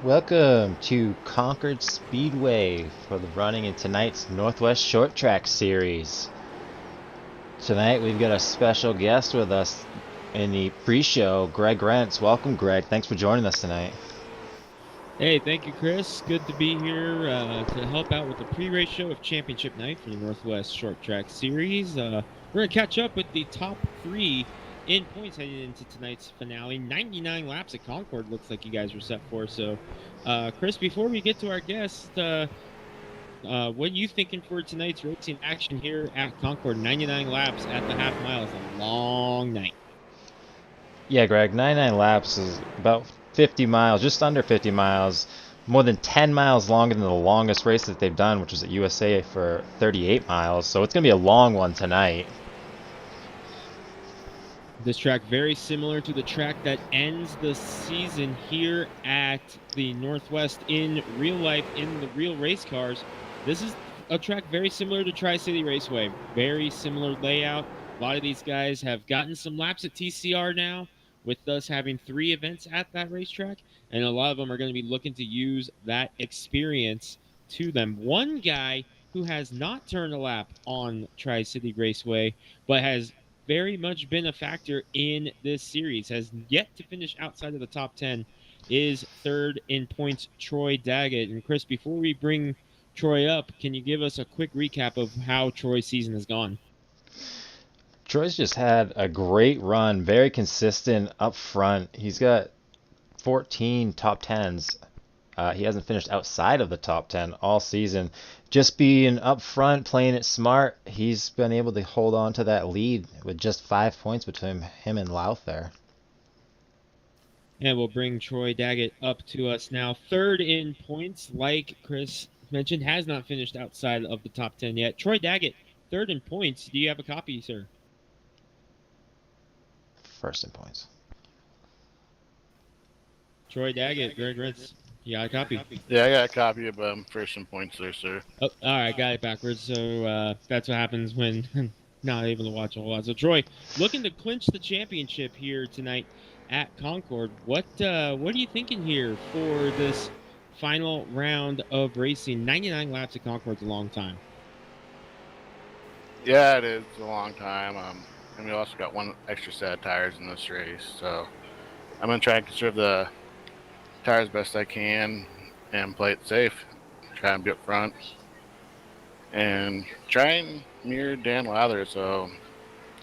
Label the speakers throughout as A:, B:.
A: Welcome to Concord Speedway for the running in tonight's Northwest Short Track Series. Tonight we've got a special guest with us in the pre-show, Greg Rentz. Welcome, Greg. Thanks for joining us tonight.
B: Hey, thank you, Chris. Good to be here to help out with the pre-race show of Championship Night for the Northwest Short Track Series. We're going to catch up with the top three in points heading into tonight's finale. 99 laps at Concord looks like you guys are set for. So, Chris, before we get to our guest, what are you thinking for tonight's racing action here at Concord? 99 laps at the half mile is a long night.
A: Yeah, Greg, 99 laps is about 50 miles, just under 50 miles, more than 10 miles longer than the longest race that they've done, which was at USA for 38 miles. So it's going to be a long one tonight.
B: This track very similar to the track that ends the season here at the Northwest in real life in the real race cars. This is a track very similar to Tri-City Raceway. Very similar layout. A lot of these guys have gotten some laps at TCR now, with us having 3 events at that racetrack, and a lot of them are going to be looking to use that experience to them. One guy who has not turned a lap on Tri-City Raceway, but has very much been a factor in this series, has yet to finish outside of the top 10, is third in points, Troy Daggett. And Chris, before we bring Troy up, can you give us a quick recap of how Troy's season has gone?
A: Troy's just had a great run, very consistent up front. He's got 14 top 10s. He hasn't finished outside of the top 10 all season. Just being up front, playing it smart, he's been able to hold on to that lead with just 5 points between him and Louth there.
B: And we'll bring Troy Daggett up to us now. Third in points, like Chris mentioned, has not finished outside of the top 10 yet. Troy Daggett, third in points. Do you have a copy, sir?
A: First in points.
B: Troy Daggett, Greg Rentz. You got a copy?
C: Yeah, I got a copy of first and points there, sir.
B: Oh, all right, got it backwards. So that's what happens when not able to watch a whole lot. So Troy, looking to clinch the championship here tonight at Concord. What are you thinking here for this final round of racing? 99 laps at Concord's a long time.
C: Yeah, it is a long time. And we also got one extra set of tires in this race, so I'm gonna try and conserve the tires best I can and play it safe. Try and be up front and try and mirror Dan Lather. So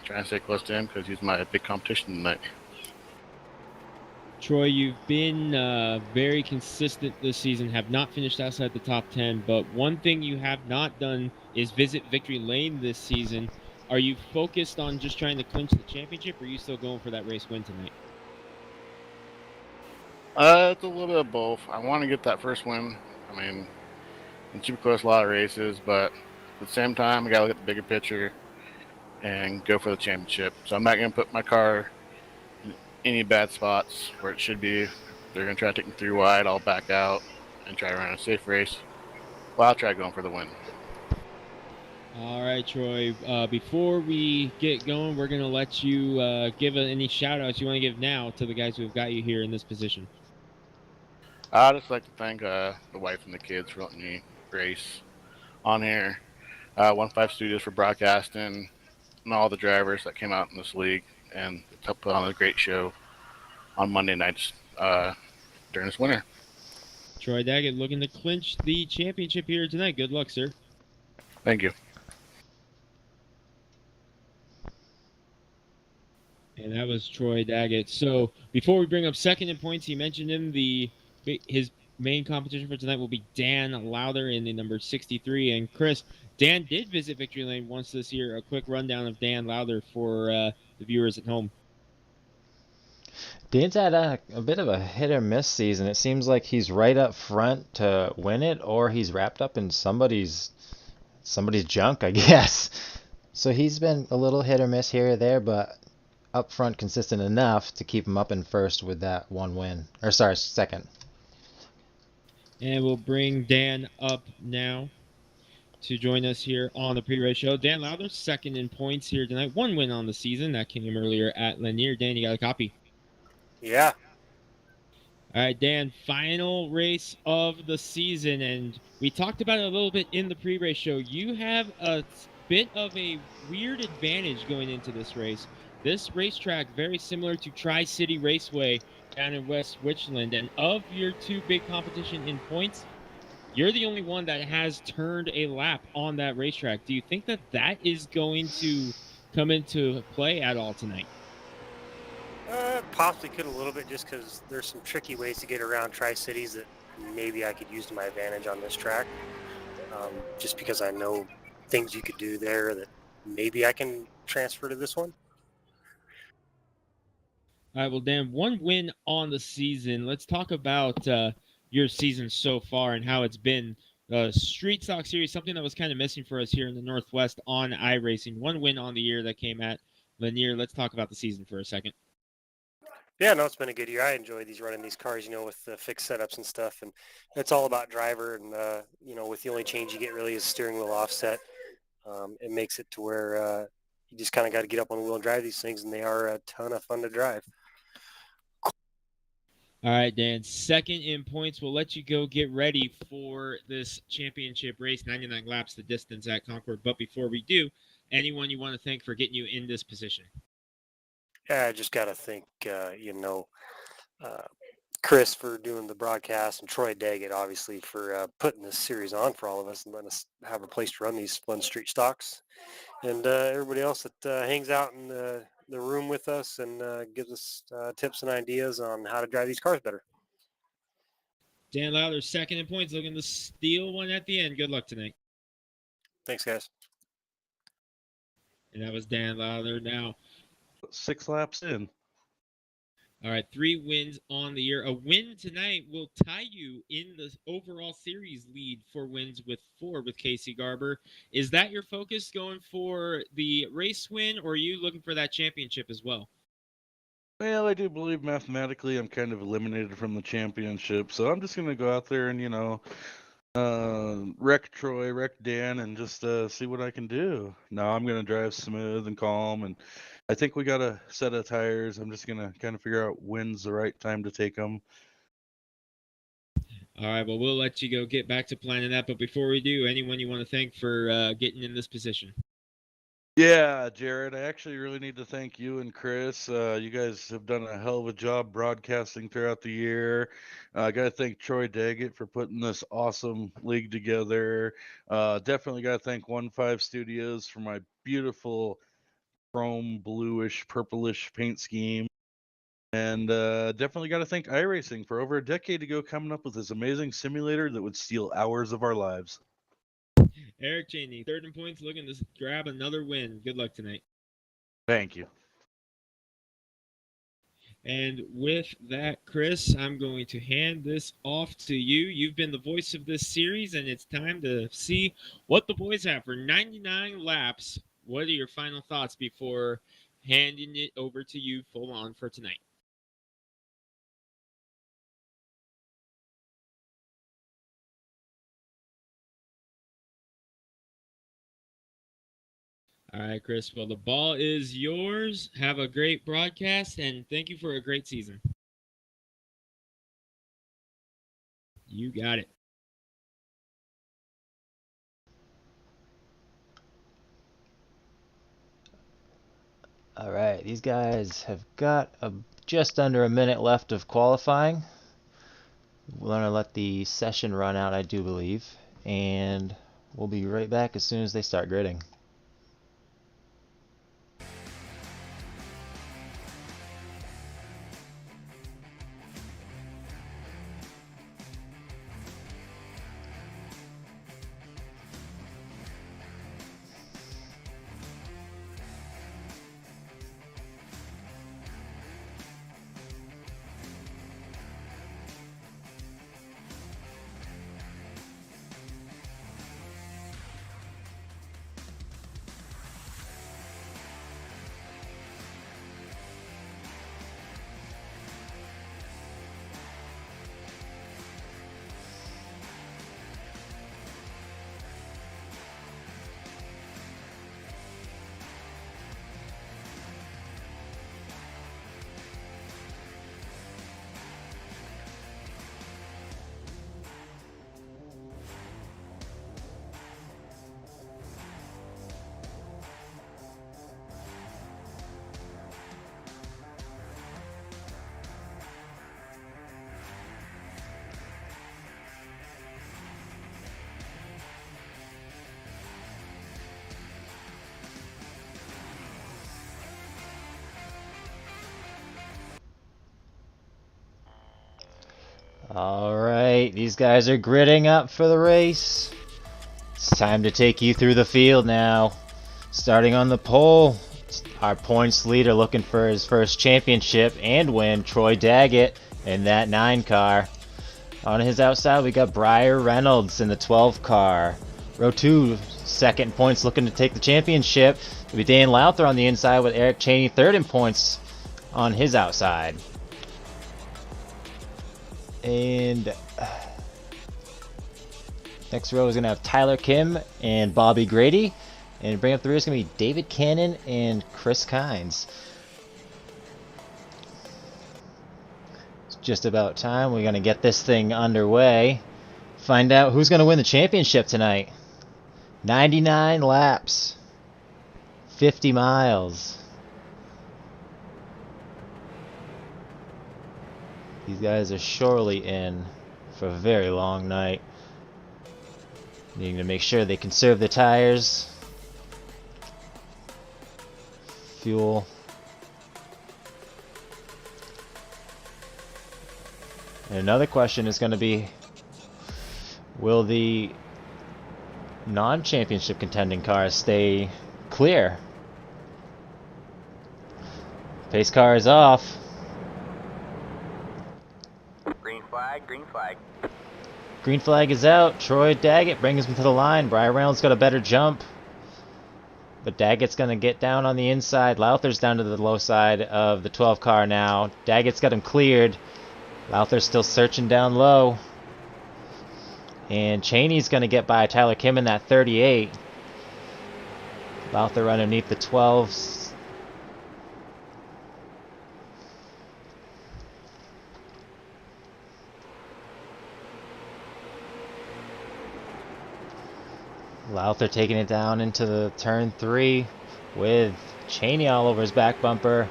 C: try and stay close to him because he's my big competition tonight.
B: Troy, you've been very consistent this season, have not finished outside the top 10, but one thing you have not done is visit Victory Lane this season. Are you focused on just trying to clinch the championship, or are you still going for that race win tonight?
C: It's a little bit of both. I want to get that first win. I mean, it's super close, a lot of races, but at the same time, I got to look at the bigger picture and go for the championship. So I'm not going to put my car in any bad spots where it should be. They're going to try to take me 3 wide. I'll back out and try to run a safe race. Well, I'll try going for the win.
B: All right, Troy. Before we get going, we're going to let you give any shout-outs you want to give now to the guys who have got you here in this position.
C: I'd just like to thank the wife and the kids for letting me race on here. 1-5 Studios for broadcasting, and all the drivers that came out in this league and helped put on a great show on Monday nights during this winter.
B: Troy Daggett looking to clinch the championship here tonight. Good luck, sir.
C: Thank you.
B: And that was Troy Daggett. So before we bring up second in points, he mentioned him. His main competition for tonight will be Dan Lowther in the number 63. And Chris, Dan did visit Victory Lane once this year. A quick rundown of Dan Lowther for the viewers at home.
A: Dan's had a bit of a hit or miss season. It seems like he's right up front to win it, or he's wrapped up in somebody's junk, I guess. So he's been a little hit or miss here or there, but up front consistent enough to keep him up in first with that one win. Or sorry, second.
B: And we'll bring Dan up now to join us here on the pre-race show. Dan Lowther, second in points here tonight. One win on the season. That came earlier at Lanier. Dan, you got a copy?
D: Yeah.
B: All right, Dan, final race of the season, and we talked about it a little bit in the pre-race show. You have a bit of a weird advantage going into this race. This racetrack, very similar to Tri-City Raceway down in West Richland, and of your two big competition in points, you're the only one that has turned a lap on that racetrack. Do you think that that is going to come into play at all tonight?
D: Possibly could a little bit, just because there's some tricky ways to get around Tri-Cities that maybe I could use to my advantage on this track. Just because I know things you could do there that maybe I can transfer to this one.
B: All right, well, Dan, one win on the season. Let's talk about your season so far and how it's been. Street Stock Series, something that was kind of missing for us here in the Northwest on iRacing. One win on the year that came at Lanier. Let's talk about the season for a second.
D: Yeah, no, it's been a good year. I enjoy running these cars, with the fixed setups and stuff. And it's all about driver. And, with the only change you get really is steering wheel offset. It makes it to where you just kind of got to get up on the wheel and drive these things. And they are a ton of fun to drive.
B: All right, Dan, second in points. We'll let you go get ready for this championship race, 99 laps the distance at Concord. But before we do, anyone you want to thank for getting you in this position?
D: Yeah, I just got to thank, Chris for doing the broadcast, and Troy Daggett, obviously, for putting this series on for all of us and letting us have a place to run these fun street stocks. And everybody else that hangs out in the room with us and gives us tips and ideas on how to drive these cars better.
B: Dan Lowther, second in points, looking to steal one at the end. Good luck tonight.
D: Thanks, guys.
B: And that was Dan Lowther. Now,
E: 6 laps in.
B: All right, 3 wins on the year. A win tonight will tie you in the overall series lead for wins with 4 with Casey Garber. Is that your focus going for the race win, or are you looking for that championship as well?
E: Well, I do believe mathematically I'm kind of eliminated from the championship, so I'm just going to go out there and, wreck Troy, wreck Dan, and just see what I can do. No, I'm going to drive smooth and calm, and I think we got a set of tires. I'm just going to kind of figure out when's the right time to take them.
B: All right, well, we'll let you go get back to planning that. But before we do, anyone you want to thank for getting in this position?
E: Yeah, Jared, I actually really need to thank you and Chris. You guys have done a hell of a job broadcasting throughout the year. I got to thank Troy Daggett for putting this awesome league together. Definitely got to thank 1-5 Studios for my beautiful chrome, bluish, purplish paint scheme. And definitely got to thank iRacing for over a decade ago coming up with this amazing simulator that would steal hours of our lives.
B: Eric Cheney, third in points, looking to grab another win. Good luck tonight.
E: Thank you.
B: And with that, Chris, I'm going to hand this off to you. You've been the voice of this series, and it's time to see what the boys have for 99 laps. What are your final thoughts before handing it over to you full on for tonight? All right, Chris. Well, the ball is yours. Have a great broadcast, and thank you for a great season. You got it.
A: All right, these guys have got just under a minute left of qualifying. We're going to let the session run out, I do believe, and we'll be right back as soon as they start gridding. All right, these guys are gritting up for the race. It's time to take you through the field now. Starting on the pole, our points leader looking for his first championship and win, Troy Daggett in that 9 car. On his outside, we got Briar Reynolds in the 12 car. Row 2, second in points, looking to take the championship. It'll be Dan Lowther on the inside with Eric Cheney third in points on his outside. And next row is going to have Tyler Kim and Bobby Grady. And bring up the rear is going to be David Cannon and Chris Kynes. It's just about time. We're going to get this thing underway. Find out who's going to win the championship tonight. 99 laps. 50 miles. These guys are surely in for a very long night. Needing to make sure they conserve the tires, fuel. And another question is going to be, will the non-championship contending cars stay clear? Pace car is off.
F: Green flag, green flag.
A: Green flag is out. Troy Daggett brings him to the line. Briar Reynolds got a better jump. But Daggett's going to get down on the inside. Lowther's down to the low side of the 12 car now. Daggett's got him cleared. Lowther's still searching down low. And Cheney's going to get by Tyler Kim in that 38. Lowther underneath the 12s. Lowther taking it down into the turn 3 with Cheney all over his back bumper.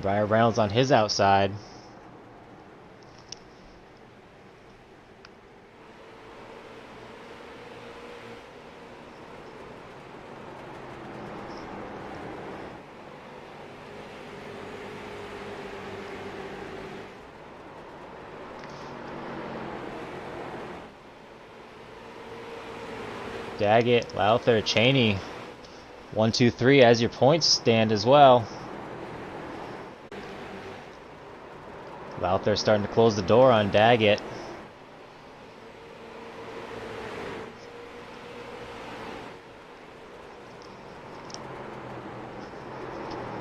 A: Briar Reynolds on his outside. Daggett, Lowther, Cheney. 1, 2, 3 as your points stand as well. Lowther starting to close the door on Daggett.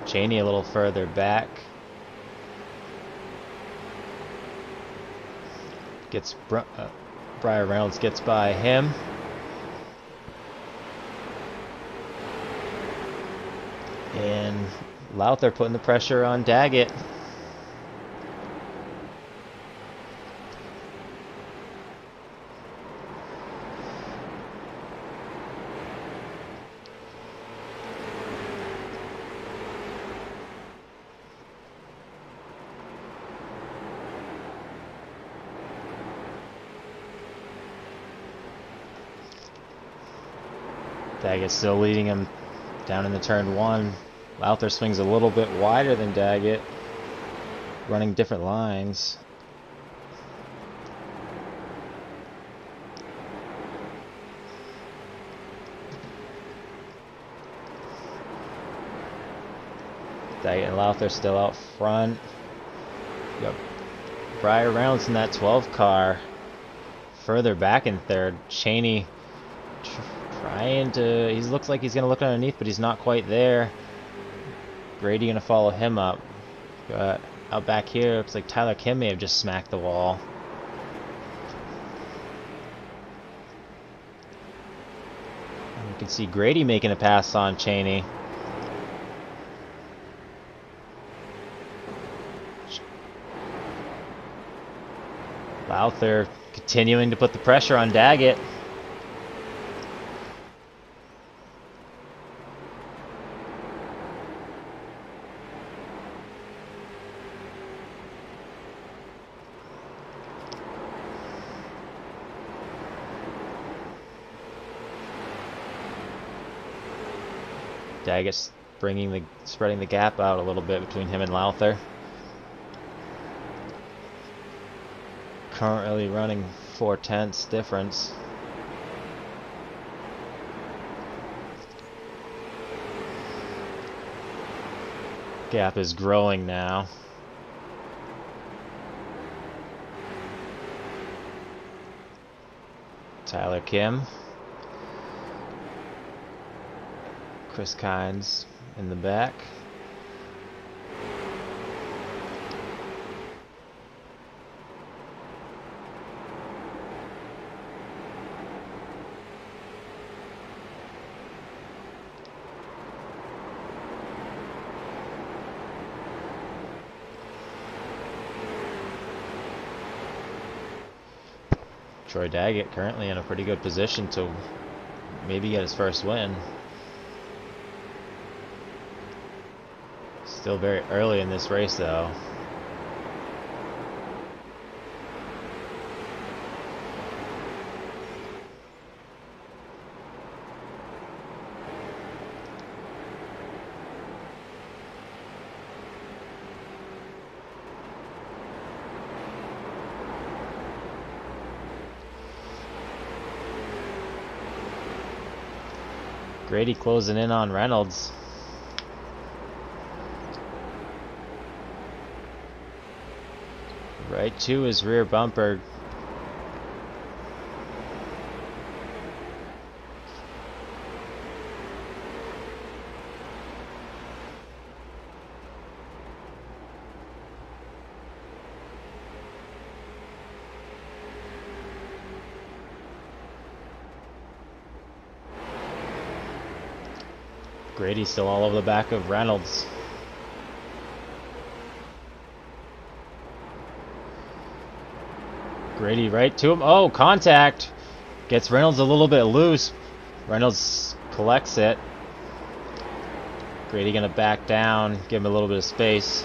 A: Cheney a little further back. Briar Reynolds gets by him. And Lowther putting the pressure on Daggett. Daggett's still leading him down in the turn 1. Lowther swings a little bit wider than Daggett, running different lines. Daggett and Lowther still out front. You got Briar Reynolds in that 12 car, further back in third. Cheney trying to, he looks like he's going to look underneath, but he's not quite there. Grady going to follow him up. Got out back here, looks like Tyler Kim may have just smacked the wall. And you can see Grady making a pass on Cheney. Lowther continuing to put the pressure on Daggett. Daggett's spreading the gap out a little bit between him and Lowther. currently running 4/10 difference. Gap is growing now. Tyler Kim. Chris Kynes in the back. Troy Daggett currently in a pretty good position to maybe get his first win. Still very early in this race though. Grady closing in on Reynolds. Right to his rear bumper. Grady's still all over the back of Reynolds. Grady right to him. Oh, contact. Gets Reynolds a little bit loose. Reynolds collects it. Grady gonna back down, give him a little bit of space.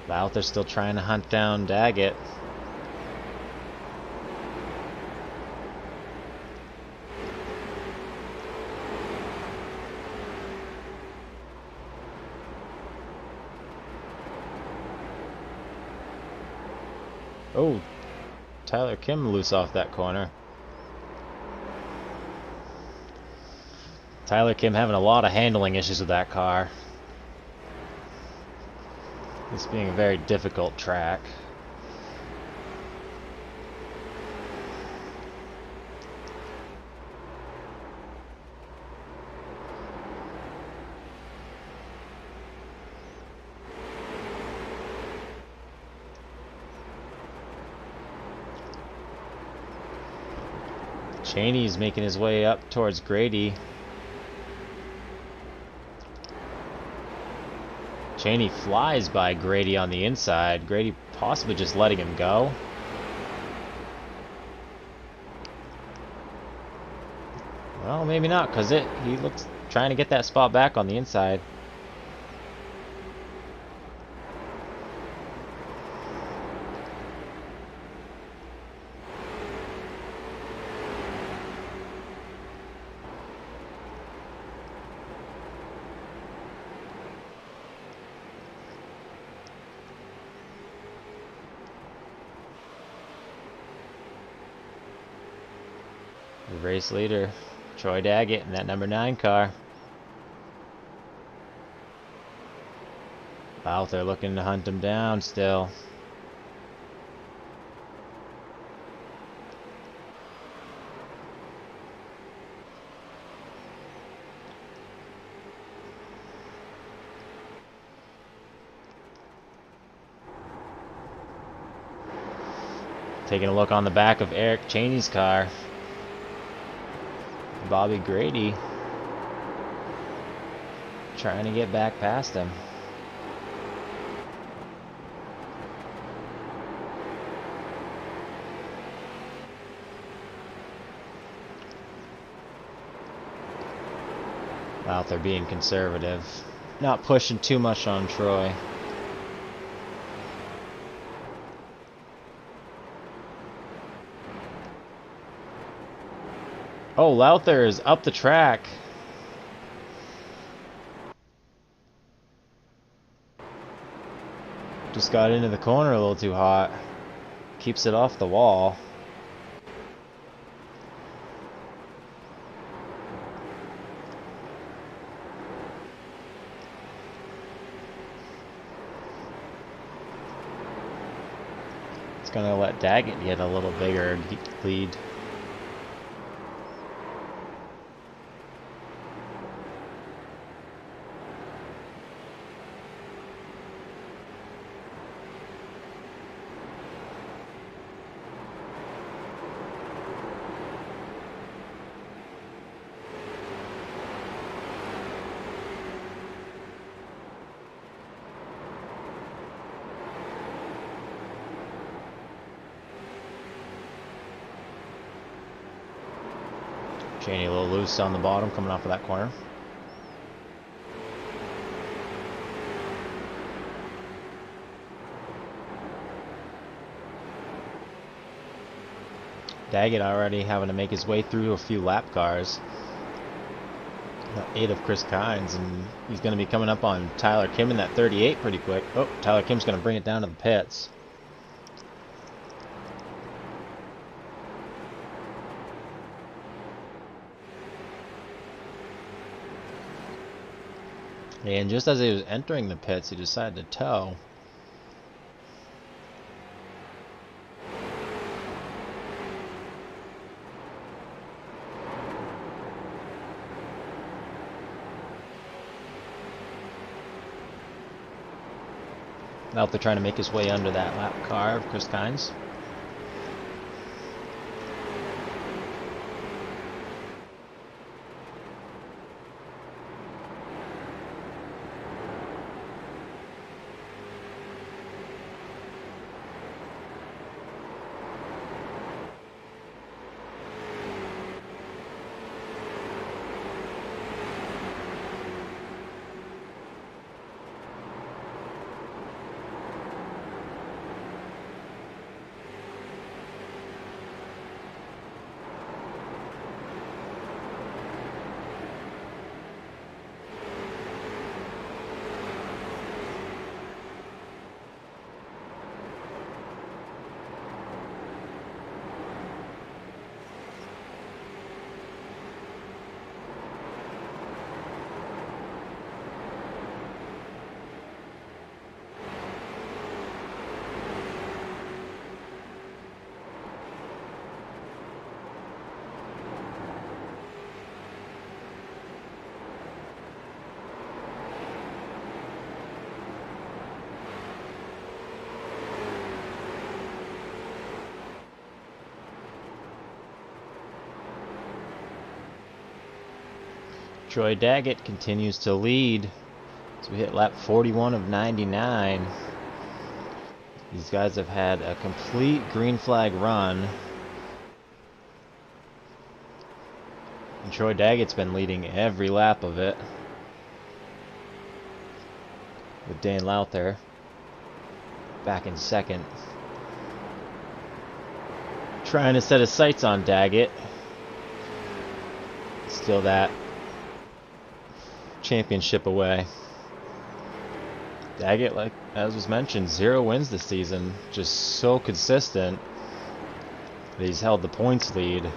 A: Lowther still trying to hunt down Daggett. Oh, Tyler Kim loose off that corner. Tyler Kim having a lot of handling issues with that car. This being a very difficult track. Cheney's making his way up towards Grady. Cheney flies by Grady on the inside. Grady possibly just letting him go. Well, maybe not, because he looks trying to get that spot back on the inside. The race leader, Troy Daggett, in that number 9 car. Out there looking to hunt him down still. Taking a look on the back of Eric Cheney's car. Bobby Grady trying to get back past him. Out there being conservative, not pushing too much on Troy. Oh, Lowther is up the track. Just got into the corner a little too hot. Keeps it off the wall. It's gonna let Daggett get a little bigger lead. Cheney a little loose on the bottom coming off of that corner. Daggett already having to make his way through a few lap cars. 8 of Chris Kynes, and he's going to be coming up on Tyler Kim in that 38 pretty quick. Oh, Tyler Kim's going to bring it down to the pits. And just as he was entering the pits, he decided to tow. Out there trying to make his way under that lap car of Chris Kynes. Troy Daggett continues to lead as we hit lap 41 of 99. These guys have had a complete green flag run. And Troy Daggett's been leading every lap of it. With Dane Lowther back in second. Trying to set his sights on Daggett. Still that championship away. Daggett, like as was mentioned, 0 wins this season. Just so consistent that he's held the points lead.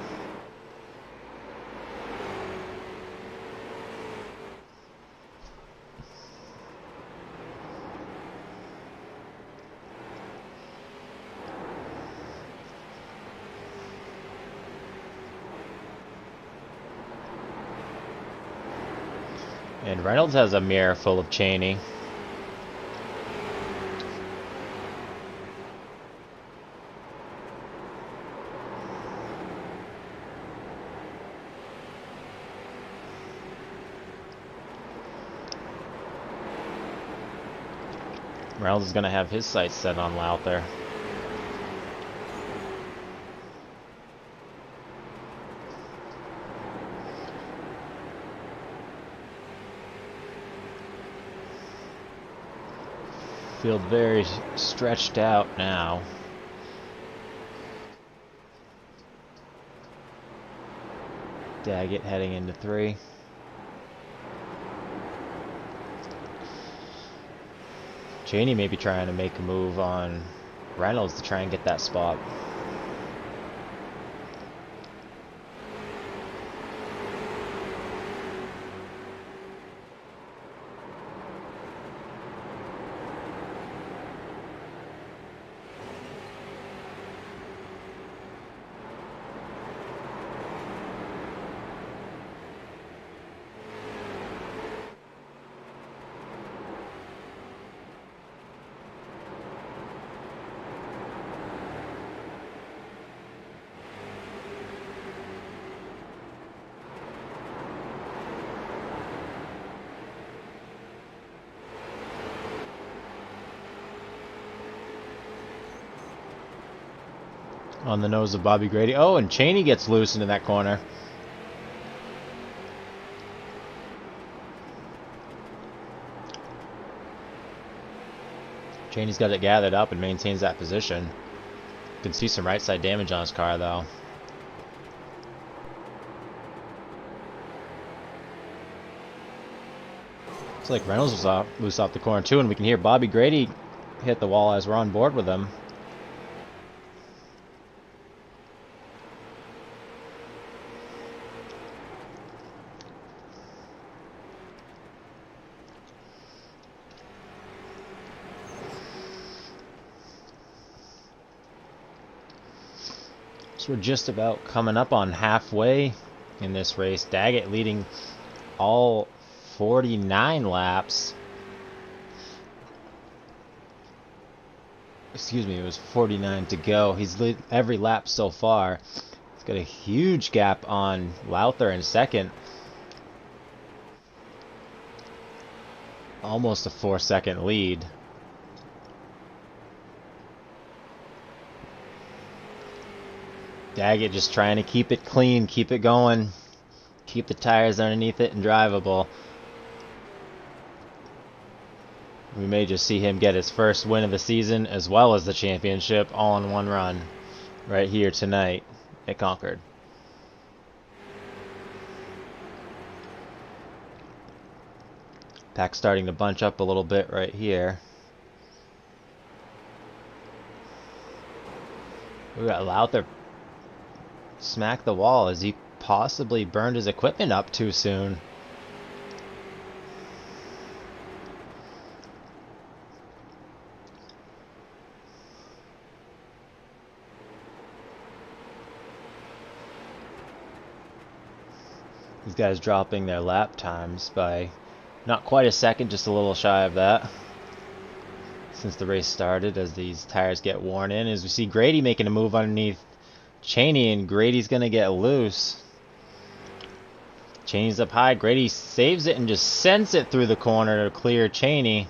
A: And Reynolds has a mirror full of Cheney. Reynolds is going to have his sights set on Lowther. Field very stretched out now. Daggett heading into Cheney may be trying to make a move on Reynolds to try and get that spot. On the nose of Bobby Grady. Oh, and Cheney gets loose into that corner. Cheney's got it gathered up and maintains that position. You can see some right side damage on his car though. Looks like Reynolds was loose off the corner too, and we can hear Bobby Grady hit the wall as we're on board with him. So we're just about coming up on halfway in this race. Daggett leading all 49 laps. Excuse me, it was 49 to go. He's led every lap so far. He's got a huge gap on Lowther in second. Almost a 4-second lead. Daggett just trying to keep it clean, keep it going, keep the tires underneath it and drivable. We may just see him get his first win of the season as well as the championship all in one run right here tonight at Concord. Pack starting to bunch up a little bit right here. We got Lowther smack the wall as he possibly burned his equipment up too soon. These guys dropping their lap times by not quite a second, just a little shy of that since the race started as these tires get worn in. As we see Grady making a move underneath Cheney, and Grady's gonna get loose. Cheney's up high. Grady saves it and just sends it through the corner to clear Cheney.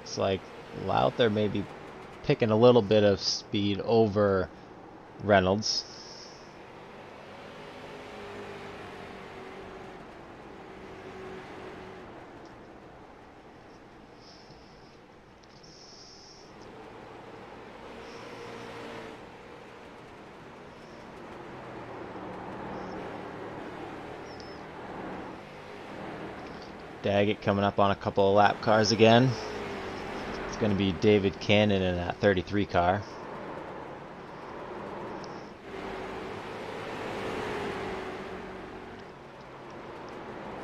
A: It's like Lowther may be picking a little bit of speed over Reynolds. Daggett coming up on a couple of lap cars again. It's going to be David Cannon in that 33 car.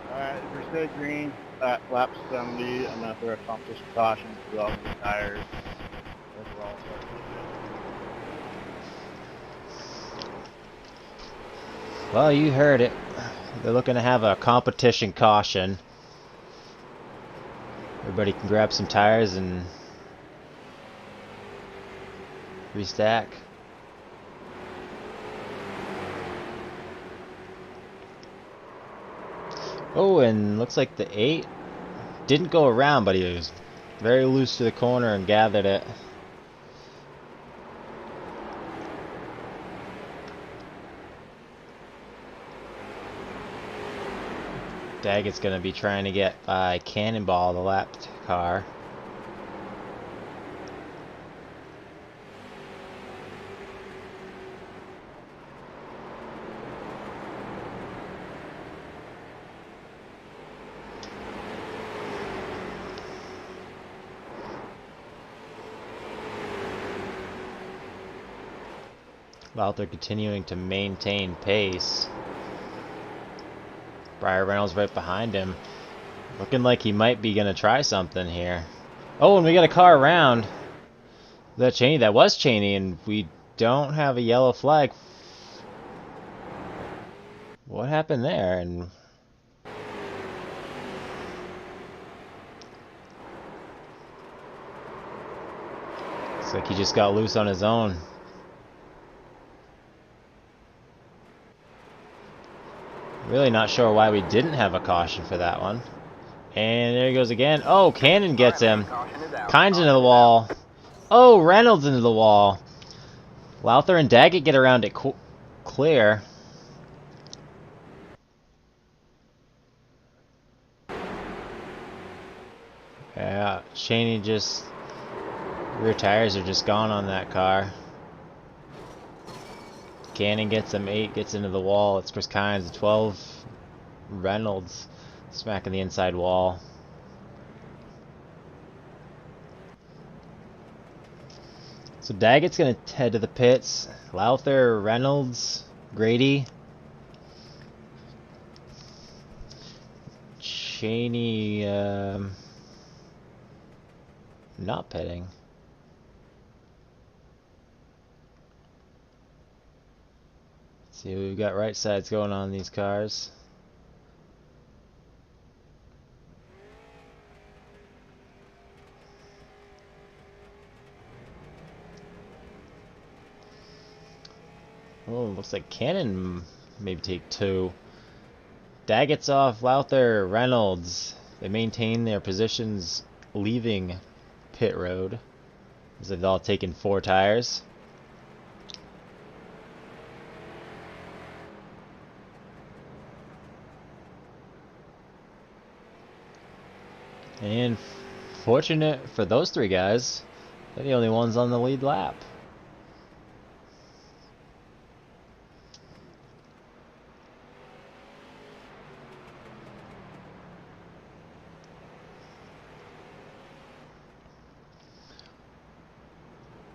C: Alright, if we stay green at lap 70, I'm going to throw a competition caution to all the tires. Overall,
A: Well, you heard it. They're looking to have a competition caution. Everybody can grab some tires and restack. Oh, and looks like the 8 didn't go around, but he was very loose to the corner and gathered it. Daggett's going to be trying to get by Cannonball, the lapped car. Lowther continuing to maintain pace. Briar Reynolds right behind him. Looking like he might be going to try something here. Oh, and we got a car around. That Cheney, that was Cheney, and we don't have a yellow flag. What happened there? And looks like he just got loose on his own. Really not sure why we didn't have a caution for that one. And there he goes again. Oh, Cannon gets him. Kynes into the wall. Oh, Reynolds into the wall. Lowther and Daggett get around it clear. Yeah, Cheney just... rear tires are just gone on that car. Cannon gets him 8, gets into the wall. It's Chris Kynes, 12. Reynolds smacking the inside wall. So Daggett's going to head to the pits. Lowther, Reynolds, Grady. Cheney, not pitting. Let's see what we've got right sides going on in these cars. Oh, looks like Cannon maybe take 2. Daggett's off, Lowther, Reynolds. They maintain their positions leaving pit road, as they've all taken 4 tires. And fortunate for those 3 guys, they're the only ones on the lead lap.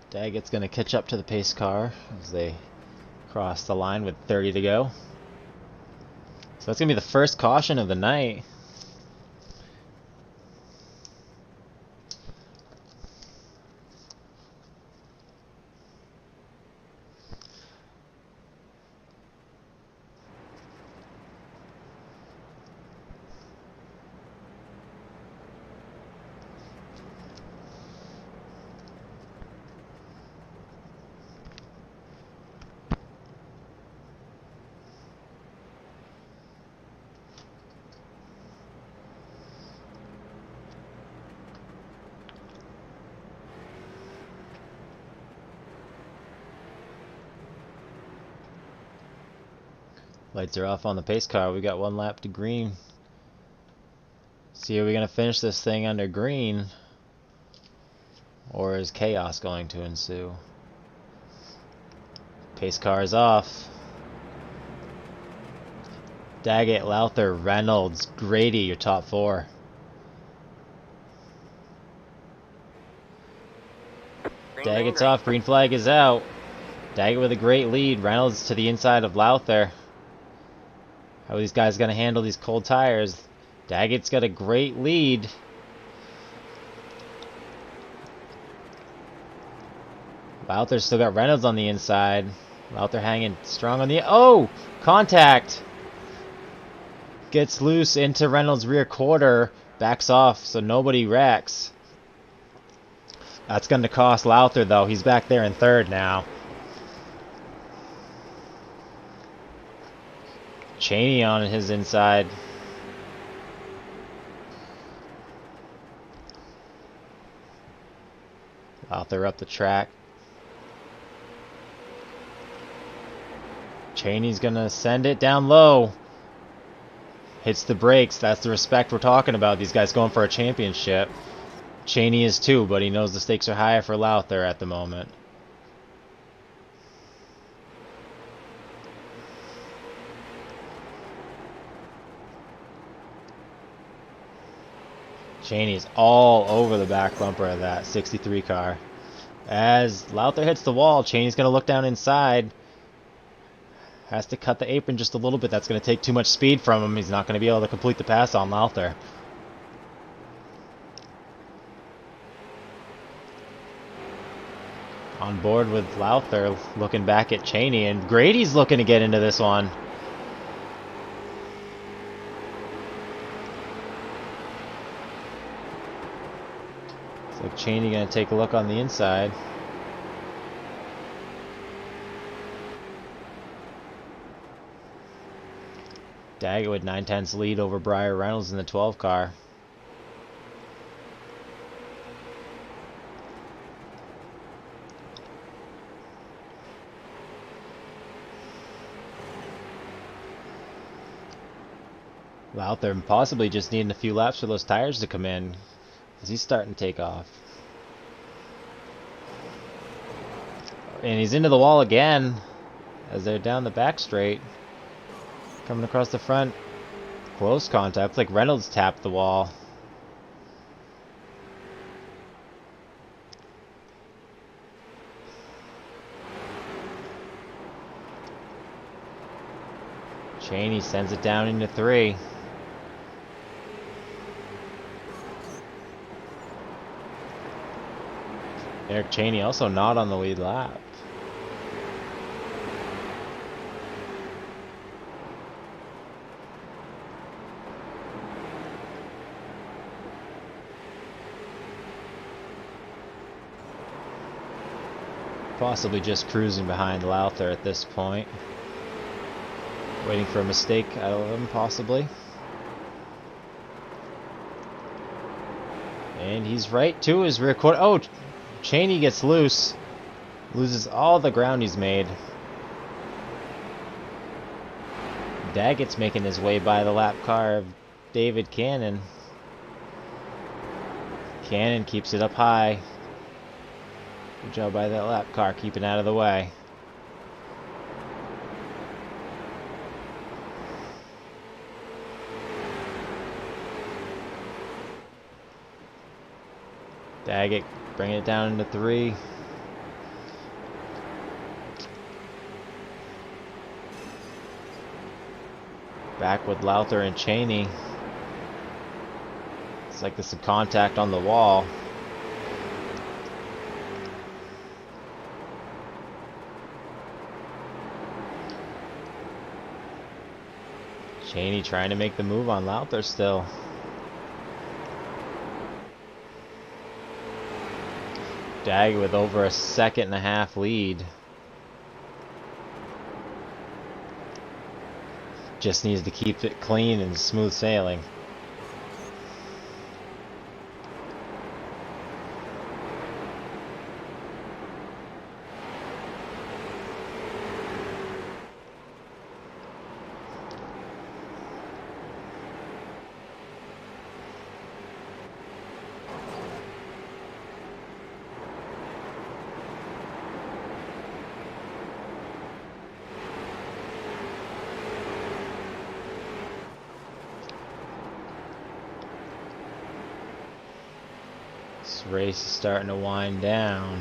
A: Daggett's going to catch up to the pace car as they cross the line with 30 to go. So that's going to be the first caution of the night. Lights are off on the pace car. We got 1 lap to green. See, are we going to finish this thing under green? Or is chaos going to ensue? Pace car is off. Daggett, Lowther, Reynolds, Grady, your top 4. Daggett's off. Green flag is out. Daggett with a great lead. Reynolds to the inside of Lowther. How are these guys going to handle these cold tires? Daggett's got a great lead. Lowther's still got Reynolds on the inside. Lowther hanging strong on the... Oh! Contact! Gets loose into Reynolds' rear quarter. Backs off so nobody wrecks. That's going to cost Lowther, though. He's back there in 3rd now. Cheney on his inside. Lowther up the track. Cheney's gonna send it down low. Hits the brakes. That's the respect we're talking about. These guys going for a championship. Cheney is too, but he knows the stakes are higher for Lowther at the moment. Cheney is all over the back bumper of that 63 car. As Lowther hits the wall, Cheney's going to look down inside. Has to cut the apron just a little bit. That's going to take too much speed from him. He's not going to be able to complete the pass on Lowther. On board with Lowther, looking back at Cheney, and Grady's looking to get into this one. Looks like Cheney going to take a look on the inside. Daggett with 9/10's lead over Briar Reynolds in the 12 car. Lowther possibly just needing a few laps for those tires to come in, as he's starting to take off. And he's into the wall again as they're down the back straight. Coming across the front. Close contact. Looks like Reynolds tapped the wall. Cheney sends it down into 3. Eric Cheney also not on the lead lap. Possibly just cruising behind Lowther at this point. Waiting for a mistake out of him, possibly. And he's right to his rear quarter. Oh, Cheney gets loose. Loses all the ground he's made. Daggett's making his way by the lap car of David Cannon. Cannon keeps it up high. Good job by that lap car, keeping out of the way. Daggett bringing it down into 3. Back with Lowther and Cheney. It's like there's some contact on the wall. Cheney trying to make the move on Lowther still. Daggett with over a 1.5-second lead. Just needs to keep it clean and smooth sailing. This race is starting to wind down.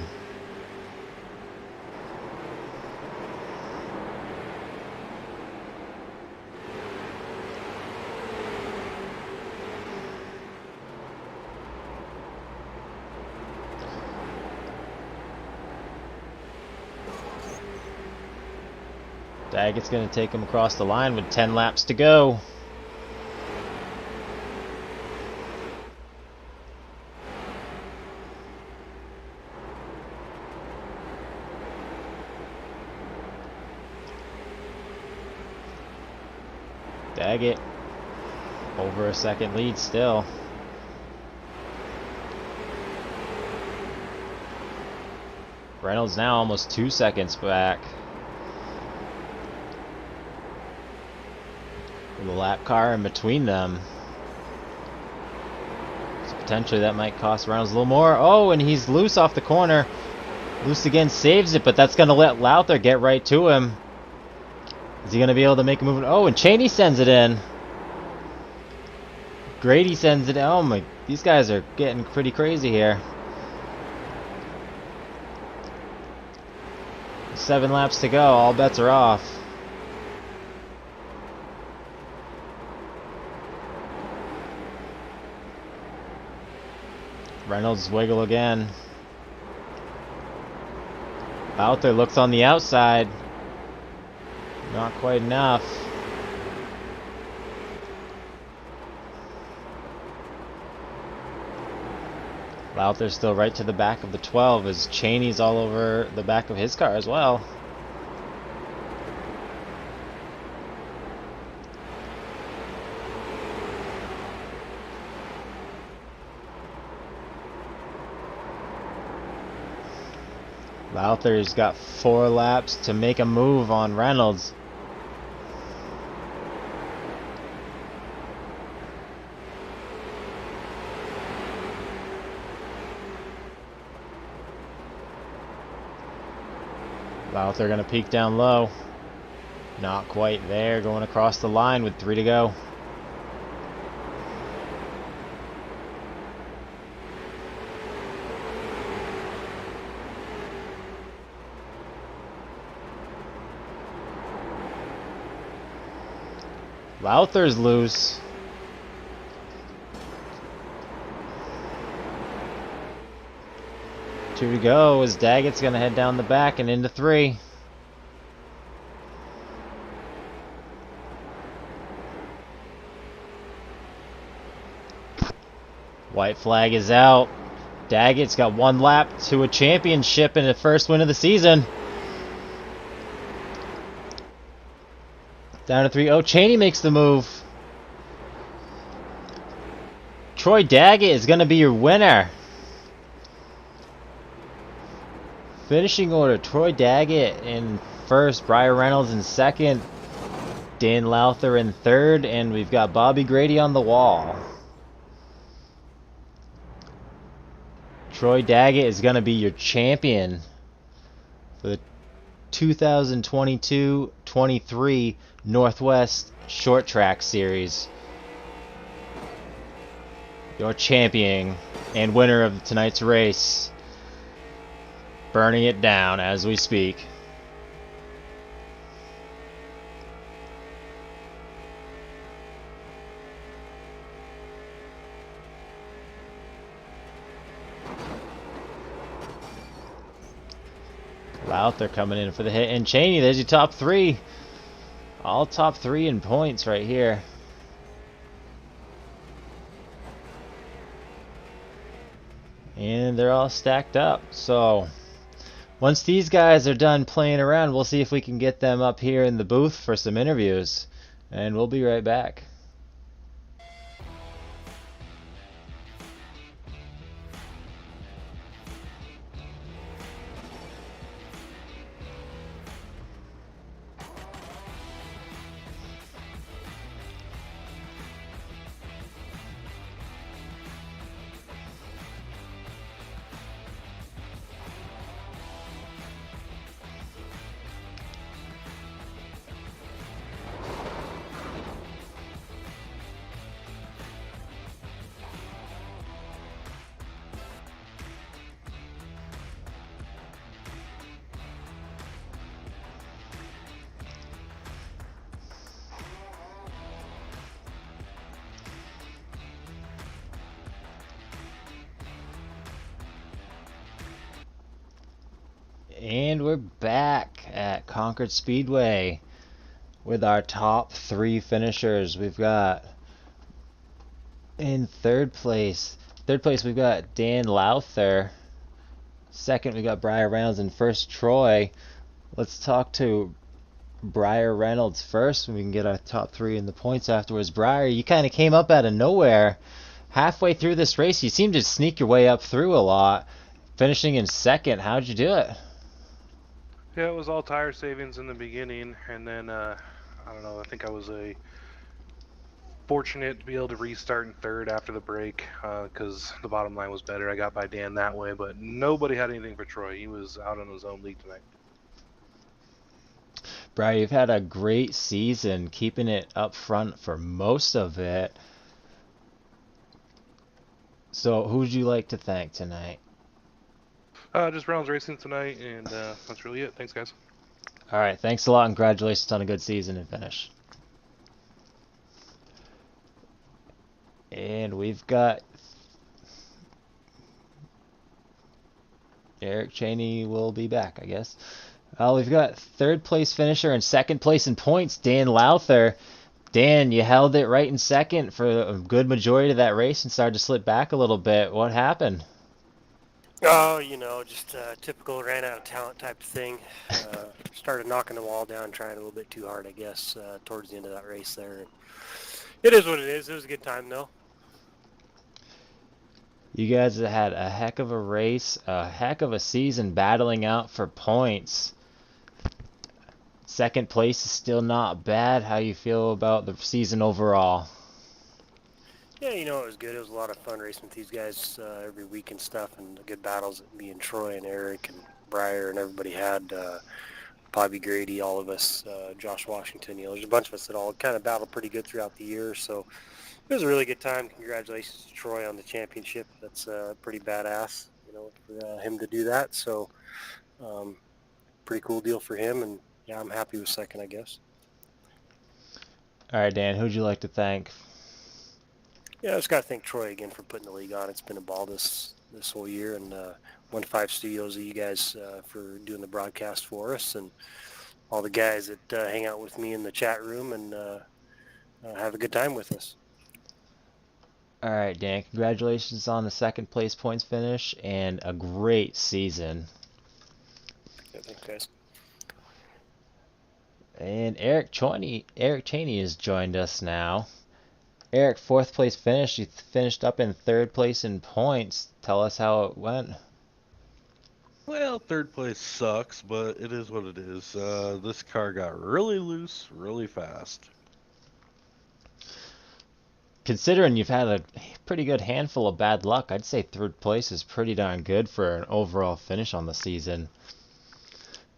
A: Daggett's going to take him across the line with 10 laps to go. Daggett over a second lead still. Reynolds now almost 2 seconds back. With a lap car in between them. So potentially that might cost Reynolds a little more. Oh, and he's loose off the corner. Loose again, saves it, but that's going to let Lowther get right to him. Is he going to be able to make a move? Oh, and Cheney sends it in. Grady sends it in. Oh my, these guys are getting pretty crazy here. 7 laps to go, all bets are off. Reynolds wiggle again. Out there, looks on the outside. Not quite enough. Lowther's still right to the back of the 12 as Cheney's all over the back of his car as well. Lowther's got 4 laps to make a move on Reynolds. Lowther gonna peak down low. Not quite there, going across the line with 3 to go. Lowther's loose. Two to go as Daggett's going to head down the back and into 3. White flag is out. Daggett's got 1 lap to a championship and a first win of the season. Down to 3. Oh, Cheney makes the move. Troy Daggett is going to be your winner. Finishing order, Troy Daggett in first, Briar Reynolds in second, Dan Lowther in third, and we've got Bobby Grady on the wall. Troy Daggett is going to be your champion for the 2022-23 Northwest Short Track Series. Your champion and winner of tonight's race. Burning it down as we speak. Lowther coming in for the hit. And Cheney, there's your top 3. All top 3 in points right here. And they're all stacked up. So once these guys are done playing around, we'll see if we can get them up here in the booth for some interviews. And we'll be right back. And we're back at Concord Speedway with our top 3 finishers. We've got in third place we've got Dan Lowther. Second we got Briar Reynolds, and first Troy. Let's talk to Briar Reynolds first, and we can get our top 3 in the points afterwards. Briar, you kind of came up out of nowhere halfway through this race. You seemed to sneak your way up through a lot, finishing in second. How'd you do it?
G: Yeah, it was all tire savings in the beginning, and then I don't know, I think I was fortunate to be able to restart in third after the break because the bottom line was better. I got by Dan that way, but nobody had anything for Troy. He was out on his own league tonight.
A: Brian, you've had a great season, keeping it up front for most of it. So who would you like to thank tonight?
G: Just Reynolds Racing tonight, and that's really it. Thanks, guys.
A: All right, thanks a lot, and congratulations on a good season and finish. And we've got Eric Cheney will be back, I guess. We've got third place finisher and second place in points, Dan Lowther. Dan, you held it right in second for a good majority of that race and started to slip back a little bit. What happened?
D: Oh, just typical ran out of talent type of thing. Started knocking the wall down, trying a little bit too hard, I guess, towards the end of that race there. It is what it is. It was a good time, though.
A: You guys have had a heck of a race, a heck of a season battling out for points. Second place is still not bad. How you feel about the season overall?
D: Yeah, it was good. It was a lot of fun racing with these guys every week and stuff, and the good battles that me and Troy and Eric and Breyer and everybody had. Bobby Grady, all of us, Josh Washington, there's a bunch of us that all kind of battled pretty good throughout the year. So it was a really good time. Congratulations to Troy on the championship. That's pretty badass, for him to do that. So pretty cool deal for him. And yeah, I'm happy with second, I guess.
A: All right, Dan, who'd you like to thank?
D: Yeah, I just got to thank Troy again for putting the league on. It's been a ball this whole year, and 1-5 Studios, you guys for doing the broadcast for us, and all the guys that hang out with me in the chat room and have a good time with us.
A: All right, Dan, congratulations on the second place points finish and a great season.
D: Yeah, thanks, guys.
A: And Eric Cheney has joined us now. Eric, fourth place finish. You finished up in third place in points. Tell us how it went.
E: Well, third place sucks, but it is what it is. This car got really loose, really fast.
A: Considering you've had a pretty good handful of bad luck, I'd say third place is pretty darn good for an overall finish on the season.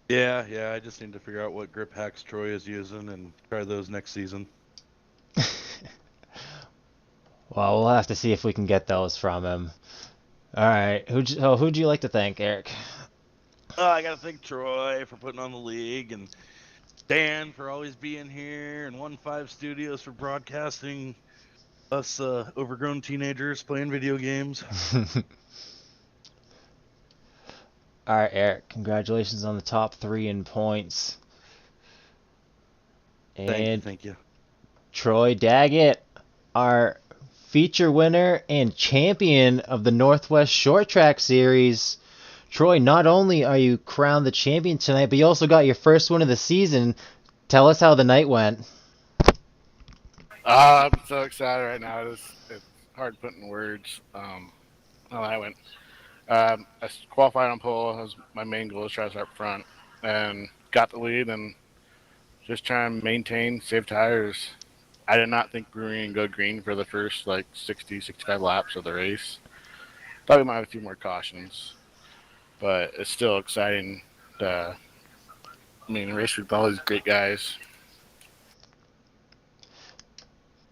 E: Yeah, I just need to figure out what grip hacks Troy is using and try those next season.
A: Well, we'll have to see if we can get those from him. All right, who'd you like to thank, Eric?
E: I gotta thank Troy for putting on the league, and Dan for always being here, and 1-5 Studios for broadcasting us overgrown teenagers playing video games.
A: All right, Eric, congratulations on the top 3 in points. And
E: Thank you.
A: Troy Daggett, our feature winner and champion of the Northwest Short Track Series. Troy, not only are you crowned the champion tonight, but you also got your first win of the season. Tell us how the night went.
C: I'm so excited right now. It's hard putting words. How I went. I qualified on pole. That was my main goal, is try to start up front, and got the lead and just trying to maintain, save tires. I did not think we were going to go green for the first 60, 65 laps of the race. Thought we might have a few more cautions, but it's still exciting to race with all these great guys.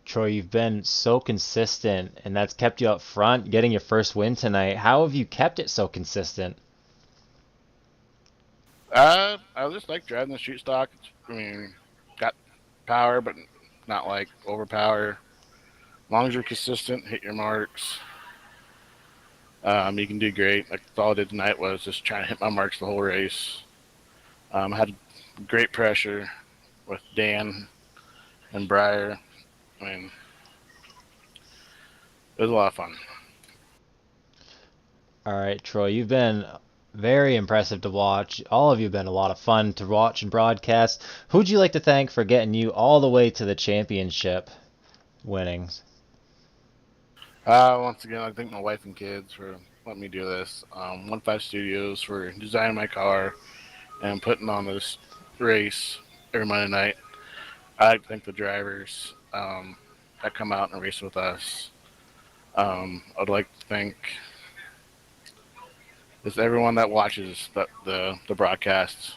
A: Troy, you've been so consistent, and that's kept you up front, getting your first win tonight. How have you kept it so consistent?
C: I just like driving the street stock. Got power, but not overpower. As long as you're consistent, hit your marks, you can do great. All I did tonight was just trying to hit my marks the whole race. I had great pressure with Dan and Breyer. It was a lot of fun.
A: All right, Troy, you've been very impressive to watch. All of you have been a lot of fun to watch and broadcast. Who'd you like to thank for getting you all the way to the championship winnings?
C: Once again, I thank my wife and kids for letting me do this. 1-5 Studios for designing my car and putting on this race every Monday night. I'd like to thank the drivers that come out and race with us. I'd like to thank just everyone that watches the broadcasts.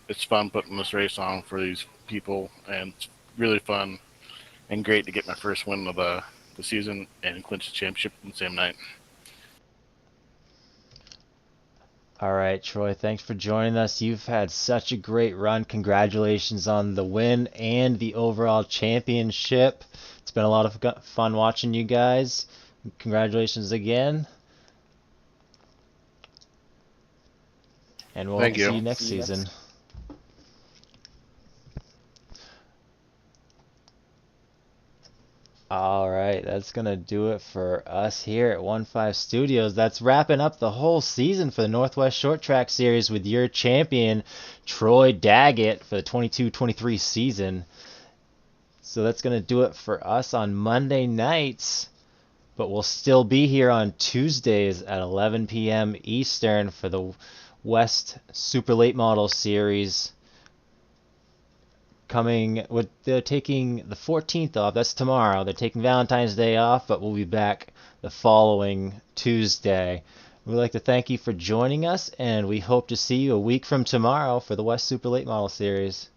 C: It's fun putting this race on for these people, and it's really fun and great to get my first win of the season and clinch the championship in the same night.
A: All right, Troy, thanks for joining us. You've had such a great run. Congratulations on the win and the overall championship. It's been a lot of fun watching you guys. Congratulations again. And we'll
C: Thank
A: see
C: you.
A: you next season. All right, that's going to do it for us here at 1-5 Studios. That's wrapping up the whole season for the Northwest Short Track Series with your champion, Troy Daggett, for the 22-23 season. So that's going to do it for us on Monday nights, but we'll still be here on Tuesdays at 11 p.m. Eastern for the West Super Late Model Series. They're taking the 14th off. That's tomorrow. They're taking Valentine's Day off, but we'll be back the following Tuesday. We'd like to thank you for joining us, and we hope to see you a week from tomorrow for the West Super Late Model Series.